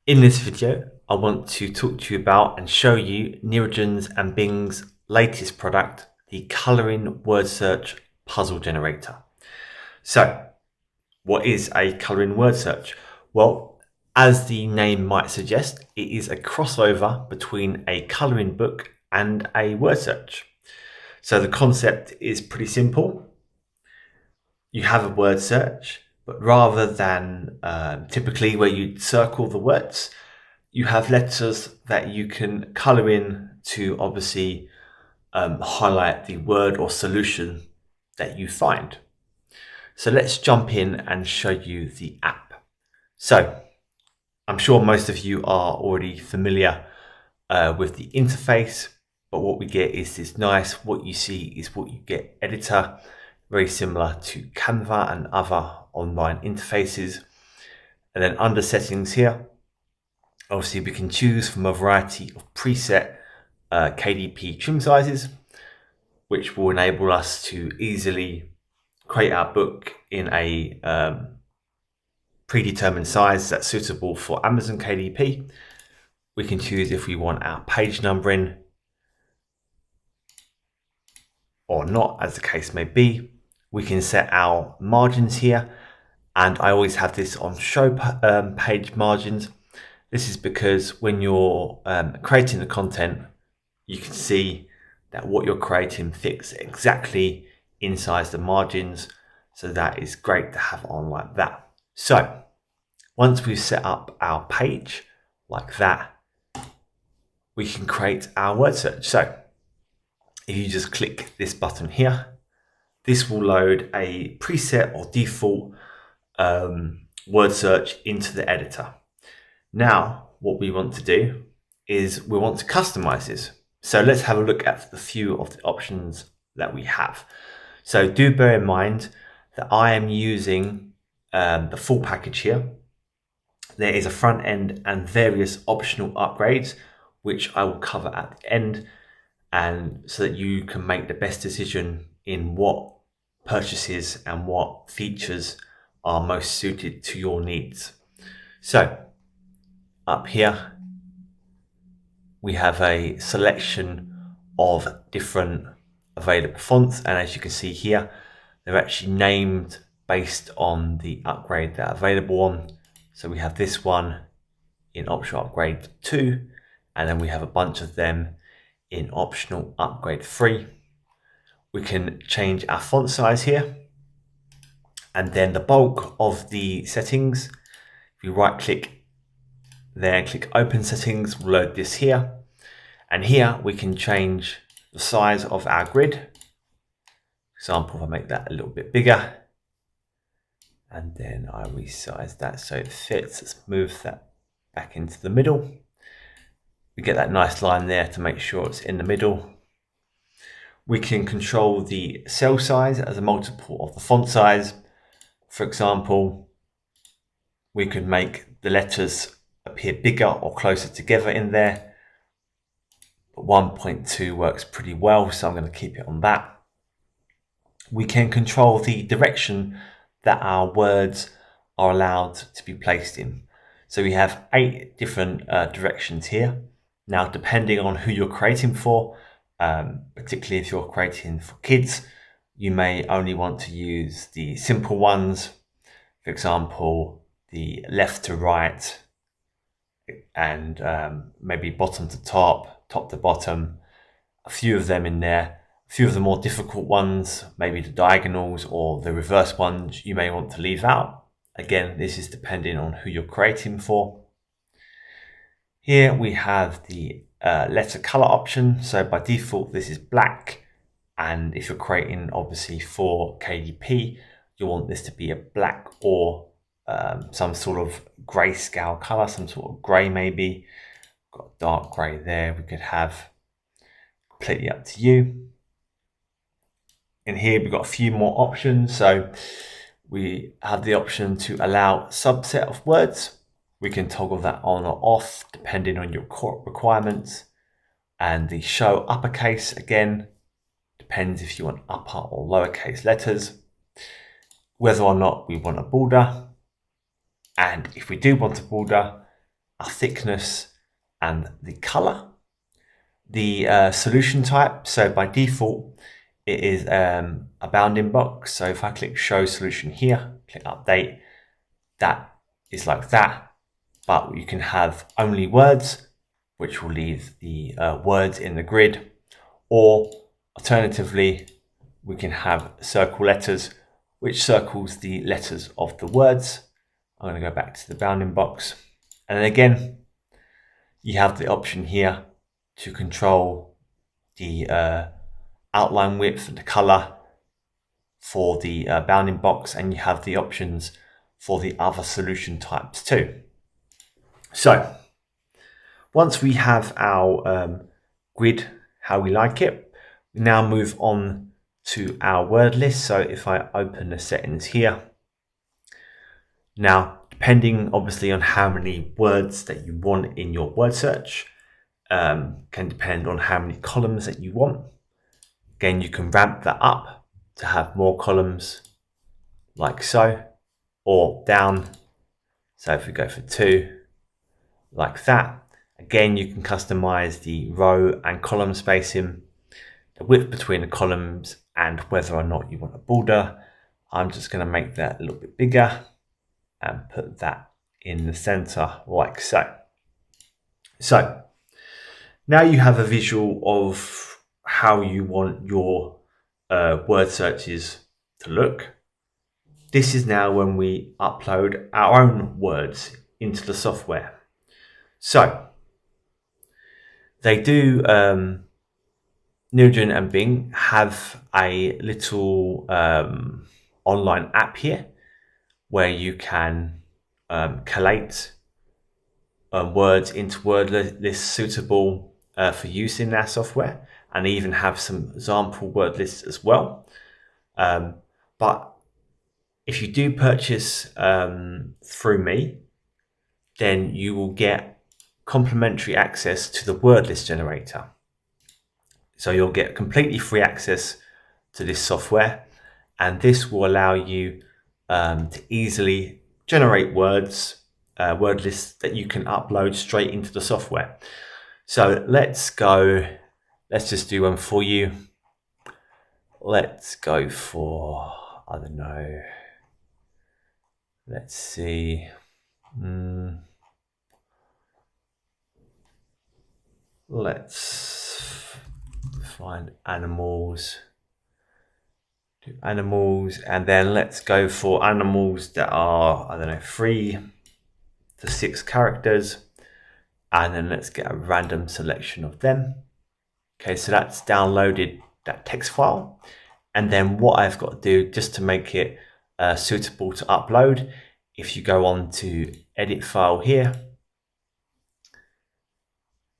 In this video, I want to talk to you about and show you Neogen's and Bing's latest product, the Colouring Word Search Puzzle Generator. So, what is a colouring word search? Well, as the name might suggest, it is a crossover between a colouring book and a word search. So the concept is pretty simple. You have a word search, but rather than typically where you circle the words, you have letters that you can colour in to obviously highlight the word or solution that you find. So let's jump in and show you the app. So I'm sure most of you are already familiar with the interface, but what we get is this nice, what you see is what you get editor, very similar to Canva and other online interfaces. And then under settings here, obviously we can choose from a variety of preset KDP trim sizes, which will enable us to easily create our book in a predetermined size that's suitable for Amazon KDP. We can choose if we want our page numbering or not, as the case may be. We can set our margins here, and I always have this on show page margins. This is because when you're creating the content, you can see that what you're creating fits exactly inside the margins. So that is great to have on like that. So once we've set up our page like that, we can create our word search. So if you just click this button here, this will load a preset or default word search into the editor. Now, what we want to do is we want to customize this. So let's have a look at a few of the options that we have. So do bear in mind that I am using the full package here. There is a front end and various optional upgrades, which I will cover at the end, and so that you can make the best decision in what purchases and what features are most suited to your needs. So up here, we have a selection of different available fonts, and as you can see here, they're actually named based on the upgrade they're available on. So we have this one in optional upgrade 2, and then we have a bunch of them in optional upgrade 3. We can change our font size here, and then the bulk of the settings, if you right click there, click open settings, we'll load this here. And here we can change the size of our grid. For example, if I make that a little bit bigger, and then I resize that so it fits. Let's move that back into the middle. We get that nice line there to make sure it's in the middle. We can control the cell size as a multiple of the font size. For example, we could make the letters appear bigger or closer together in there. But 1.2 works pretty well, so I'm going to keep it on that. We can control the direction that our words are allowed to be placed in. So we have 8 different directions here. Now, depending on who you're creating for, particularly if you're creating for kids, you may only want to use the simple ones. For example, the left to right, and maybe bottom to top, top to bottom, a few of them in there. A few of the more difficult ones, maybe the diagonals or the reverse ones, you may want to leave out. Again, this is depending on who you're creating for. Here we have the letter color option. So by default, this is black. And if you're creating obviously for KDP, you want this to be a black or some sort of grayscale color, some sort of gray maybe. Got dark gray there. We could have completely up to you. In here, we've got a few more options. So we have the option to allow subset of words. We can toggle that on or off depending on your requirements. And the show uppercase, again, depends if you want upper or lowercase letters. Whether or not we want a border. And if we do want a border, our thickness, and the color. The solution type, so by default, it is a bounding box. So if I click show solution here, click update, that is like that. But you can have only words, which will leave the words in the grid, or alternatively, we can have circle letters, which circles the letters of the words. I'm going to go back to the bounding box. And then again, you have the option here to control the outline width and the color for the bounding box, and you have the options for the other solution types too. So once we have our grid how we like it, we now move on to our word list. So if I open the settings here, now depending obviously on how many words that you want in your word search, can depend on how many columns that you want. Again, you can ramp that up to have more columns like so, or down. So if we go for 2, like that. Again, you can customize the row and column spacing, the width between the columns, and whether or not you want a border. I'm just going to make that a little bit bigger and put that in the center like so. So now you have a visual of how you want your word searches to look. This is now when we upload our own words into the software. So they do, Neogen and Bing have a little online app here where you can collate words into word lists suitable for use in their software, and they even have some example word lists as well. But if you do purchase through me, then you will get complimentary access to the word list generator. So you'll get completely free access to this software, and this will allow you to easily generate words, word lists that you can upload straight into the software. So let's just do one for you. Let's go for, I don't know, let's see. Let's find animals, do animals, and then let's go for animals that are, I don't know, 3 to 6 characters, and then let's get a random selection of them. Okay, so that's downloaded that text file, and then what I've got to do just to make it suitable to upload, if you go on to edit file here,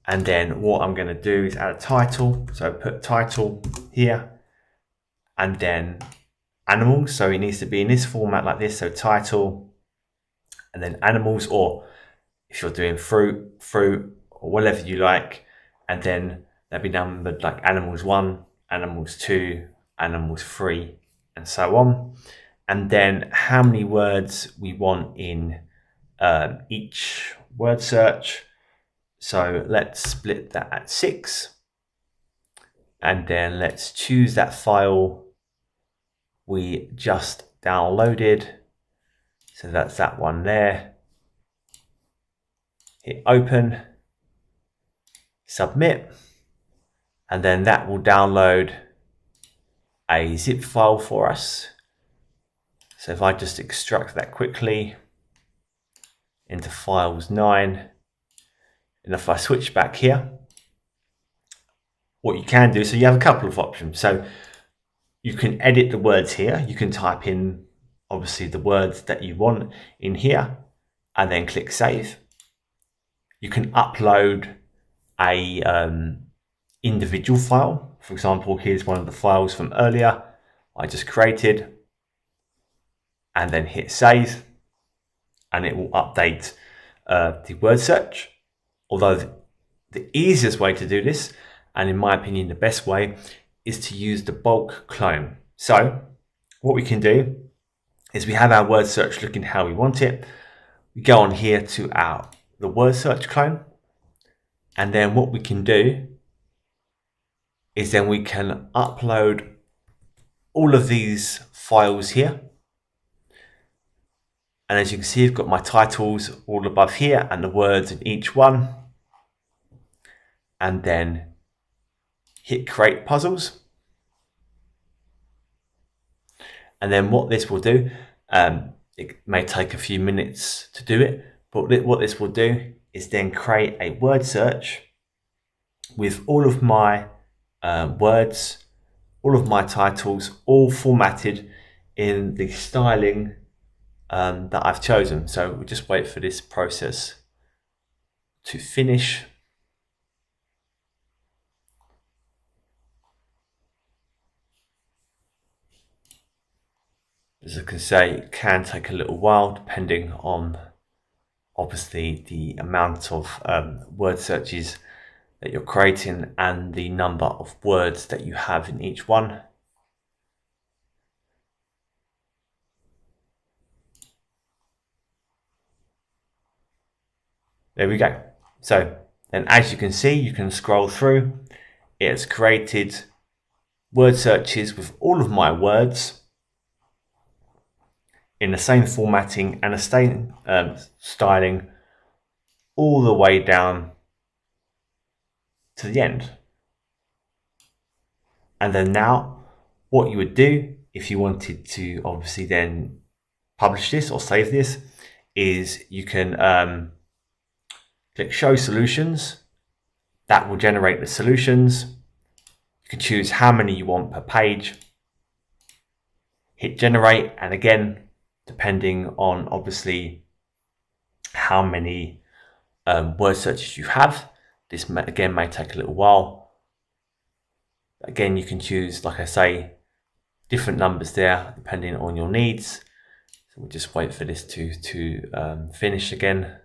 and then what I'm going to do is add a title. So put title here, and then animals. So it needs to be in this format like this. So title, and then animals, or if you're doing fruit, or whatever you like. And then they'll be numbered like animals 1, animals 2, animals 3, and so on. And then how many words we want in each word search. So let's split that at 6, and then let's choose that file we just downloaded. So that's that one there. Hit open, submit, and then that will download a zip file for us. So if I just extract that quickly into files 9, and if I switch back here, what you can do, so you have a couple of options. So you can edit the words here. You can type in, obviously, the words that you want in here, and then click save. You can upload a individual file. For example, here's one of the files from earlier I just created, and then hit save, and it will update the word search. Although the easiest way to do this, and in my opinion the best way, is to use the bulk clone. So what we can do is we have our word search looking how we want it. We go on here to our the word search clone. And then what we can do is then we can upload all of these files here. And as you can see, I've got my titles all above here and the words in each one. And then hit create puzzles. And then what this will do, it may take a few minutes to do it, but what this will do is then create a word search with all of my words, all of my titles, all formatted in the styling that I've chosen. So we'll just wait for this process to finish. As I can say, it can take a little while depending on obviously the amount of word searches that you're creating and the number of words that you have in each one. There we go. So then as you can see, you can scroll through. It's created word searches with all of my words in the same formatting and the same styling all the way down to the end. And then now what you would do if you wanted to obviously then publish this or save this is you can click show solutions. That will generate the solutions. You can choose how many you want per page. Hit generate, and again, depending on obviously how many word searches you have, this again may take a little while. Again, you can choose, like I say, different numbers there depending on your needs. So we'll just wait for this to finish again.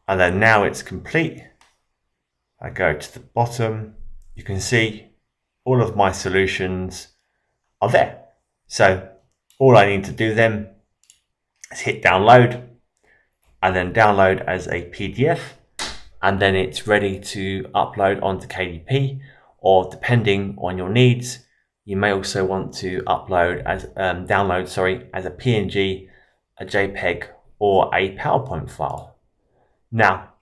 And then now it's complete. I go to the bottom, you can see all of my solutions are there. So all I need to do then is hit download and then download as a PDF, and then it's ready to upload onto KDP, or depending on your needs, you may also want to upload as download as a PNG, a JPEG, or a PowerPoint file. Now,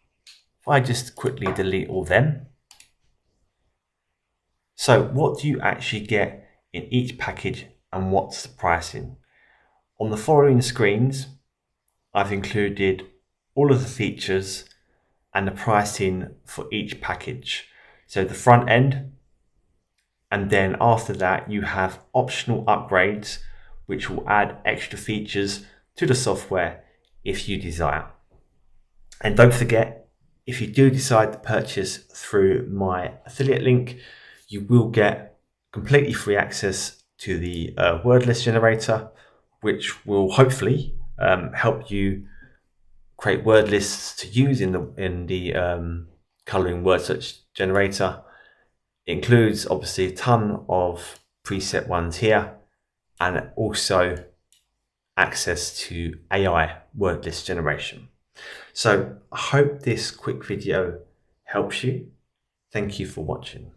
if I just quickly delete all them. So what do you actually get in each package and what's the pricing? On the following screens, I've included all of the features and the pricing for each package. So the front end, and then after that you have optional upgrades which will add extra features to the software if you desire. And don't forget, if you do decide to purchase through my affiliate link, you will get completely free access to the word list generator, which will hopefully help you create word lists to use in the coloring word search generator. It includes obviously a ton of preset ones here, and also access to AI word list generation. So I hope this quick video helps you. Thank you for watching.